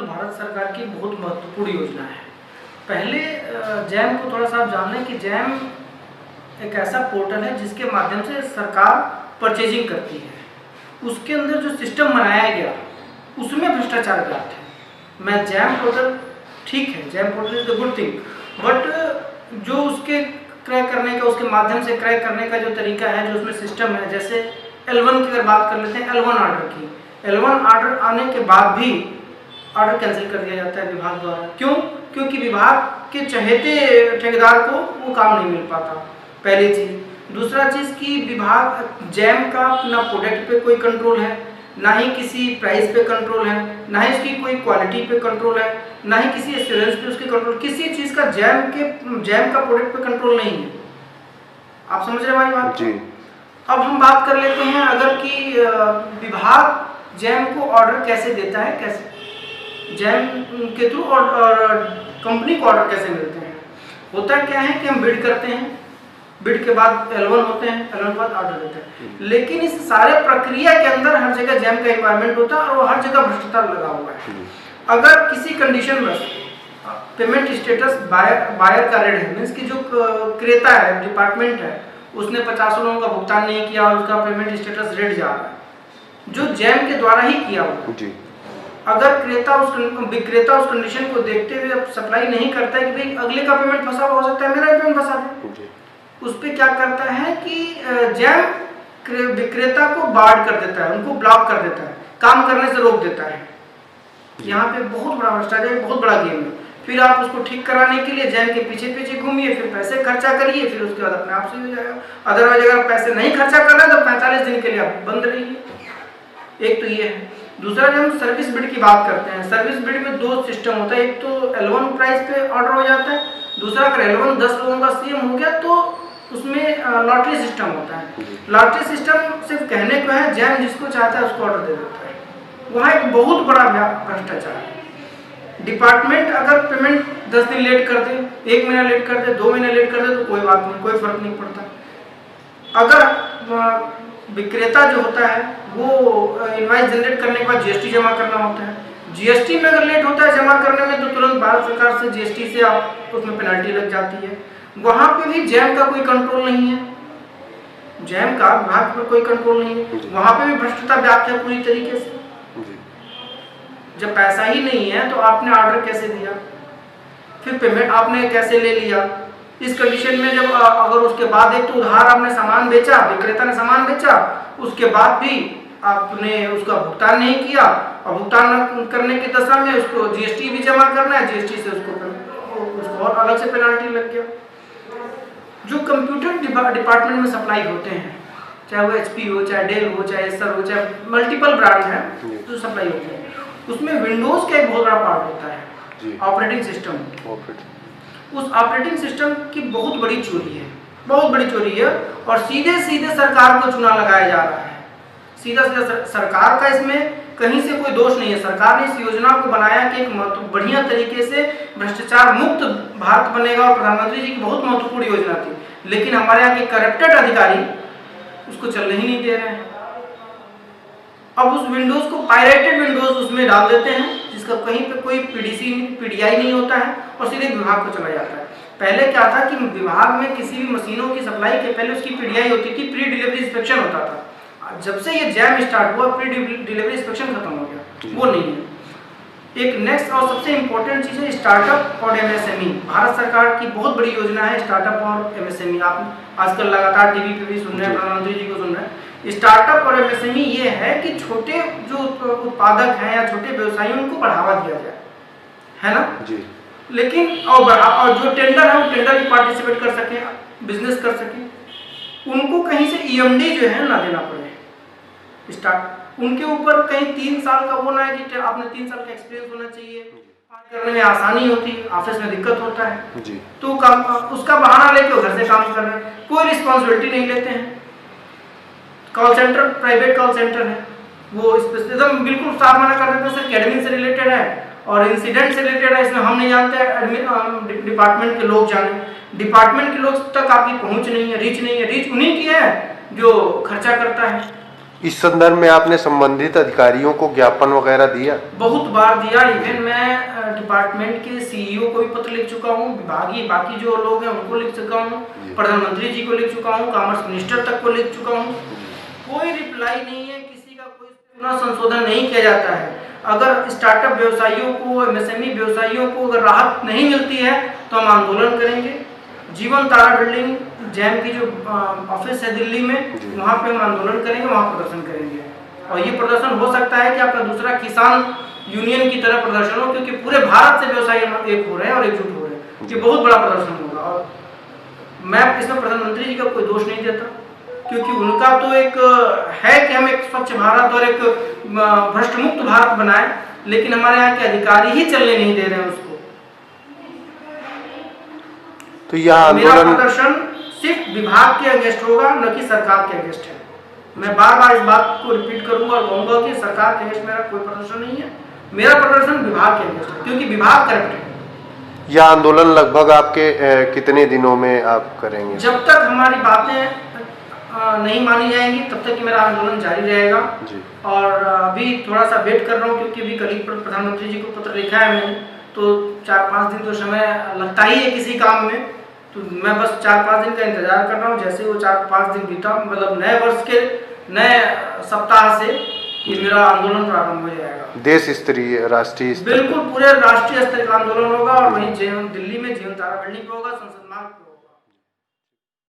भारत सरकार की बहुत महत्वपूर्ण योजना है। पहले जैम को थोड़ा सा आप जान लें कि जैम एक ऐसा पोर्टल है जिसके माध्यम से सरकार परचेजिंग करती है। उसके अंदर जो सिस्टम बनाया गया उसमें भ्रष्टाचार व्याप्त है। मैं जैम पोर्टल ठीक है, GeM portal is the good thing, but जो उसके क्रय करने का, उसके माध्यम से क्रय करने का जो तरीका है, जो उसमें सिस्टम है, जैसे L1 की अगर बात कर लेते हैं, L1 ऑर्डर की, L1 ऑर्डर आने के बाद भी ऑर्डर कैंसिल कर दिया जाता है विभाग द्वारा। क्यों? क्योंकि विभाग के चहेते ठेकेदार को वो काम नहीं मिल पाता, पहली चीज़। दूसरा चीज़ कि विभाग जैम का ना प्रोडक्ट पे कोई कंट्रोल है, ना ही किसी प्राइस पे कंट्रोल है, ना ही उसकी कोई क्वालिटी पे कंट्रोल है, ना ही किसी एश्योरेंस पे उसके कंट्रोल, किसी चीज़ का जैम का प्रोडक्ट पे कंट्रोल नहीं है। आप समझ रहे हैं हमारी बात? जी। अब हम बात कर लेते हैं अगर कि विभाग जैम को ऑर्डर कैसे देता है, कैसे जैम के थ्रू और कंपनी को ऑर्डर कैसे मिलते हैं। होता क्या है कि हम बिड करते हैं, बिड के बाद L1 होते हैं, L1 के बाद ऑर्डर देते हैं, लेकिन इस सारे प्रक्रिया के अंदर हर जगह जैम का रिक्वायरमेंट होता है और वो हर जगह भ्रष्टाचार लगा हुआ है। अगर किसी कंडीशन में पेमेंट स्टेटस बायर का रेड है, मीन्स की जो क्रेता है, डिपार्टमेंट है, उसने 50 लोगों का भुगतान नहीं किया और उसका पेमेंट स्टेटस रेड जा रहा है, जो जैम के द्वारा ही किया हुआ जी। अगर विक्रेता उस कंडीशन को देखते हुए सप्लाई नहीं करता है कि भाई अगले का पेमेंट फंसा हुआ हो सकता है, मेरा पेमेंट फंसा दे, उस पर क्या करता है कि जैम विक्रेता को बार्ड कर देता है, उनको ब्लॉक कर देता है, काम करने से रोक देता है। यहाँ पे बहुत बड़ा भ्रष्टाचार, बहुत बड़ा गेम है। फिर आप उसको ठीक कराने के लिए जैम के पीछे पीछे घूमिए, फिर पैसे खर्चा करिए, फिर उसके बाद अपने आप से हो जाएगा। अदरवाइज अगर पैसे नहीं खर्चा कर रहे हैं तो 45 दिन के लिए आप बंद रहिए। एक तो ये है। दूसरा, जब हम सर्विस बिड की बात करते हैं, सर्विस बिड में दो सिस्टम होता है, एक तो L1 प्राइस पे ऑर्डर हो जाता है, दूसरा अगर L1 10 लोगों का सीएम हो गया तो उसमें लॉटरी सिस्टम होता है। लॉटरी सिस्टम सिर्फ कहने को है, जैम जिसको चाहता है उसको ऑर्डर दे देता है। वहाँ एक बहुत बड़ा भ्रष्टाचार है। डिपार्टमेंट अगर पेमेंट 10 दिन लेट कर दे, 1 महीना लेट कर दे, 2 महीने लेट कर दे तो कोई बात नहीं, कोई फर्क नहीं पड़ता। अगर विक्रेता जो होता है वो इनवाइस जनरेट करने के बाद जीएसटी जमा करना होता है, जीएसटी में अगर लेट होता है जमा करने में तो तुरंत भारत सरकार से जीएसटी से आप उसमें पेनल्टी लग जाती है। वहाँ पे भी जैम का कोई कंट्रोल नहीं है, जैम का विभाग पर कोई कंट्रोल नहीं है, वहाँ पे भी भ्रष्टाचार व्याप्त है पूरी तरीके से। जब पैसा ही नहीं है तो आपने ऑर्डर कैसे दिया, फिर पेमेंट आपने कैसे ले लिया। इस कंडीशन में जब अगर उसके बाद एक तो उधार आपने सामान बेचा, विक्रेता ने सामान बेचा, उसके बाद भी आपने उसका भुगतान नहीं किया और भुगतान करने की दशा में उसको जीएसटी भी जमा करना है, जीएसटी से उसको और अलग से पेनल्टी लग गया। जो कंप्यूटर डिपार्टमेंट में सप्लाई होते हैं, चाहे वो HP हो, चाहे डेल हो, चाहे एसर हो, चाहे मल्टीपल ब्रांड है जो सप्लाई होते हैं, उसमें विंडोज का एक बहुत बड़ा पार्ट होता है, ऑपरेटिंग सिस्टम। उस ऑपरेटिंग सिस्टम की बहुत बड़ी चोरी है, बहुत बड़ी चोरी है, और सीधे सीधे सरकार को चुना लगाया जा रहा है। सीधा सीधा सरकार का इसमें कहीं से कोई दोष नहीं है। सरकार ने इस योजना को बनाया कि एक बढ़िया तरीके से भ्रष्टाचार मुक्त भारत बनेगा, और प्रधानमंत्री जी की बहुत महत्वपूर्ण योजना थी, लेकिन हमारे यहाँ के करप्टेड अधिकारी उसको चलने ही नहीं दे रहे हैं। अब उस विंडोज को पायरेटेड विंडोज उसमें डाल देते हैं, जिसका कहीं पे कोई PDI नहीं होता है, और सीधे विभाग को चला जाता है। पहले क्या था कि विभाग में किसी भी मशीनों की सप्लाई के पहले उसकी PDI होती थी, प्री डिलीवरी इंस्पेक्शन होता था। जब से ये जैम स्टार्ट हुआ प्री डिलीवरी इंस्पेक्शन खत्म हो गया, वो नहीं है। एक नेक्स्ट और सबसे इम्पोर्टेंट चीज़ है स्टार्टअप और MSME। भारत सरकार की बहुत बड़ी योजना है स्टार्टअप और MSME। आप आजकल लगातार टीवी पे भी सुन रहे हैं, प्रधानमंत्री जी को सुन रहे हैं। स्टार्टअप और MSME ये है कि छोटे जो उत्पादक हैं या छोटे व्यवसायियों उनको बढ़ावा दिया जाए, है ना जी। लेकिन और जो टेंडर है वो टेंडर भी पार्टिसिपेट कर सके, बिजनेस कर सके, उनको कहीं से EMD जो है ना देना पड़े। स्टार्ट उनके ऊपर कहीं 3 साल का वो ना है कि आपने 3 साल का एक्सपीरियंस होना चाहिए, करने में आसानी होती है, ऑफिस में दिक्कत होता है जी। तो उसका बहाना लेके घर से काम कर रहे हैं, कोई रिस्पॉन्सिबिलिटी नहीं लेते हैं। Call centre private call centre है, वो एकदम बिल्कुल साफ मना कर देते हैं सर एडमिन से रिलेटेड है और इंसिडेंट से रिलेटेड है, इसमें हम नहीं जानते, डिपार्टमेंट के लोग जाने। डिपार्टमेंट के लोग तक आपकी पहुंच नहीं है, रीच नहीं है। रीच उन्हीं की है जो खर्चा करता है, इस संदर्भ में आपने संबंधित अधिकारियों को ज्ञापन वगैरह दिया? बहुत बार दिया। इवन मैं डिपार्टमेंट के सीईओ को भी पत्र लिख चुका हूँ, विभागीय बाकी जो लोग हैं उनको लिख चुका हूँ, प्रधानमंत्री जी को लिख चुका हूँ, कॉमर्स मिनिस्टर तक को लिख चुका हूँ। कोई रिप्लाई नहीं है, किसी का कोई पुनः संशोधन नहीं किया जाता है। अगर स्टार्टअप व्यवसायियों को, एमएसएमई व्यवसायियों को अगर राहत नहीं मिलती है तो हम आंदोलन करेंगे। जीवन तारा बिल्डिंग जैम की जो ऑफिस है दिल्ली में, वहाँ पे हम आंदोलन करेंगे, वहाँ प्रदर्शन करेंगे। और ये प्रदर्शन हो सकता है कि आपका दूसरा किसान यूनियन की तरह प्रदर्शन हो, क्योंकि पूरे भारत से व्यवसायी एक हो रहे हैं और एकजुट हो रहे हैं। ये बहुत बड़ा प्रदर्शन होगा। और मैं इसमें प्रधानमंत्री जी का कोई दोष नहीं देता, क्योंकि उनका तो एक है कि हम एक स्वच्छ भारत और एक भ्रष्ट मुक्त भारत बनाए, लेकिन हमारे यहाँ के अधिकारी ही चलने नहीं दे रहे हैं उसको। तो यह आंदोलन, मेरा प्रदर्शन सिर्फ विभाग के अगेंस्ट होगा, न कि सरकार के अगेंस्ट है। मैं बार बार इस बात को रिपीट करूंगा और कहूंगा कि सरकार के अगेंस्ट मेरा कोई प्रदर्शन नहीं है। मेरा प्रदर्शन विभाग के अगेंस्ट है, क्योंकि विभाग करप्ट है। यह आंदोलन लगभग आपके कितने दिनों में आप करेंगे? जब तक हमारी बातें नहीं मानी जाएंगी तब तक कि मेरा आंदोलन जारी रहेगा जी। और अभी थोड़ा सा वेट कर रहा हूँ, क्योंकि अभी कल प्रधानमंत्री जी को पत्र लिखा है मैंने, तो 4-5 दिन तो समय लगता ही है किसी काम में। तो मैं बस 4-5 दिन का इंतजार कर रहा हूँ। जैसे वो 4-5 दिन बीता, मतलब नए वर्ष के नए सप्ताह से ये मेरा आंदोलन प्रारंभ हो जाएगा। देश स्तरीय, राष्ट्रीय बिल्कुल पूरे राष्ट्रीय स्तर का आंदोलन होगा। और वहीं दिल्ली में जीवन तारा बिल्डिंग पे होगा, संसद